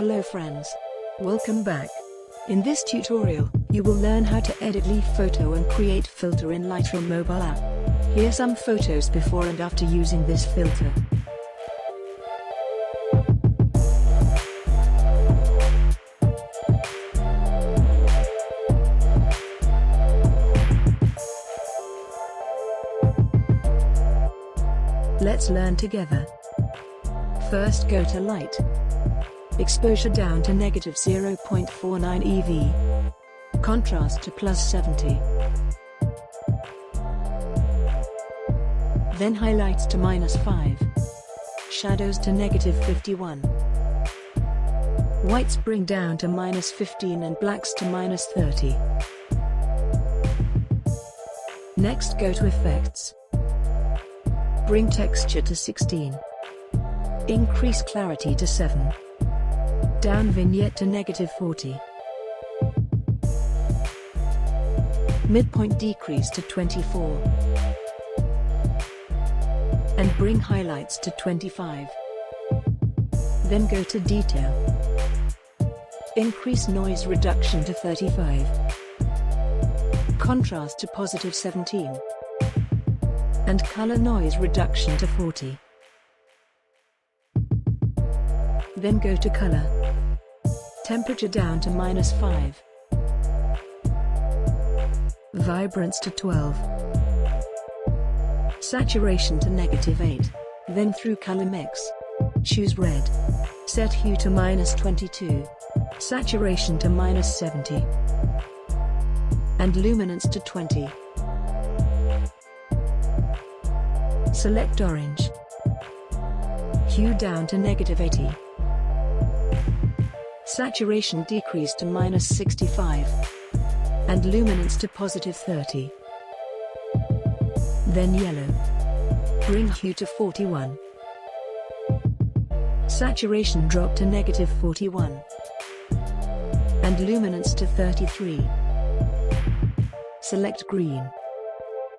Hello friends. Welcome back. In this tutorial, you will learn how to edit leaf photo and create filter in Lightroom Mobile app. Here are some photos before and after using this filter. Let's learn together. First go to Light. Exposure down to -0.49 EV. Contrast to +70. Then highlights to -5. Shadows to -51. Whites bring down to -15 and blacks to -30. Next go to Effects. Bring texture to 16. Increase clarity to 7. Down vignette to -40. Midpoint decrease to 24. And bring highlights to 25. Then go to Detail. Increase noise reduction to 35. Contrast to +17. And color noise reduction to 40. Then go to Color. Temperature down to -5. Vibrance to 12. Saturation to -8. Then through Color Mix. Choose Red. Set Hue to -22. Saturation to -70. And Luminance to 20. Select Orange. Hue down to -80. Saturation decrease to -65. And luminance to +30. Then Yellow. Bring hue to 41. Saturation drop to -41. And luminance to 33. Select Green.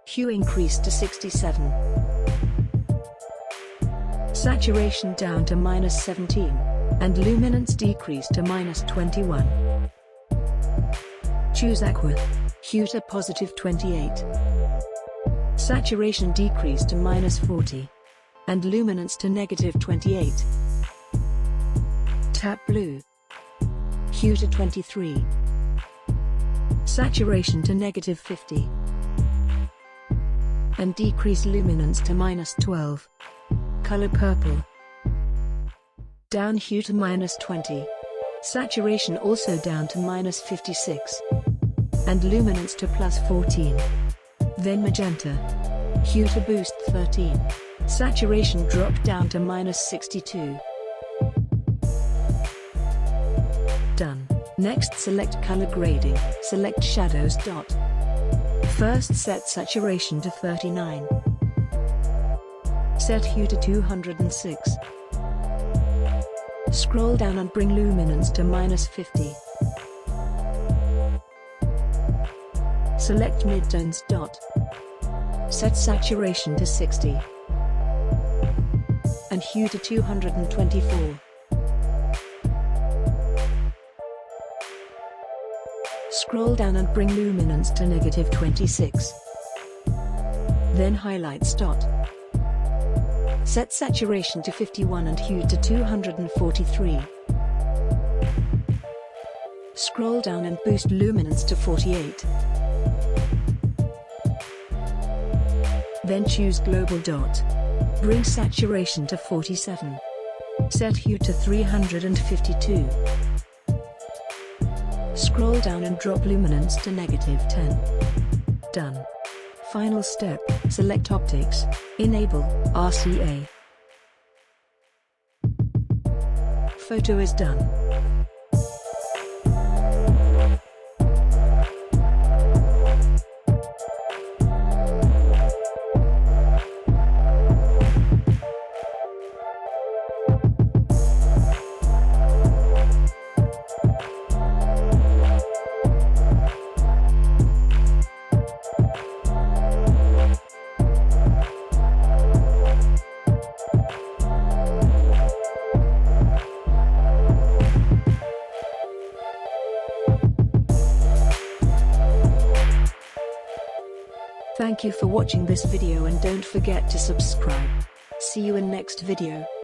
Hue increase to 67. Saturation down to -17. And luminance decrease to -21. Choose Aqua. Hue to +28. Saturation decrease to -40. And luminance to -28. Tap Blue. Hue to 23. Saturation to -50. And decrease luminance to -12. Color Purple. Down hue to -20. Saturation also down to -56. And luminance to +14. Then Magenta. Hue to boost 13. Saturation drop down to -62. Done. Next select Color Grading. Select Shadows dot. First set saturation to 39. Set hue to 206. Scroll down and bring luminance to -50. Select midtones dot. Set saturation to 60. And hue to 224. Scroll down and bring luminance to -26. Then highlights dot. Set saturation to 51 and hue to 243. Scroll down and boost luminance to 48. Then choose Global Dot. Bring saturation to 47. Set hue to 352. Scroll down and drop luminance to -10. Done. Final step, select Optics. Enable RCA. Photo is done. Thank you for watching this video and don't forget to subscribe. See you in next video.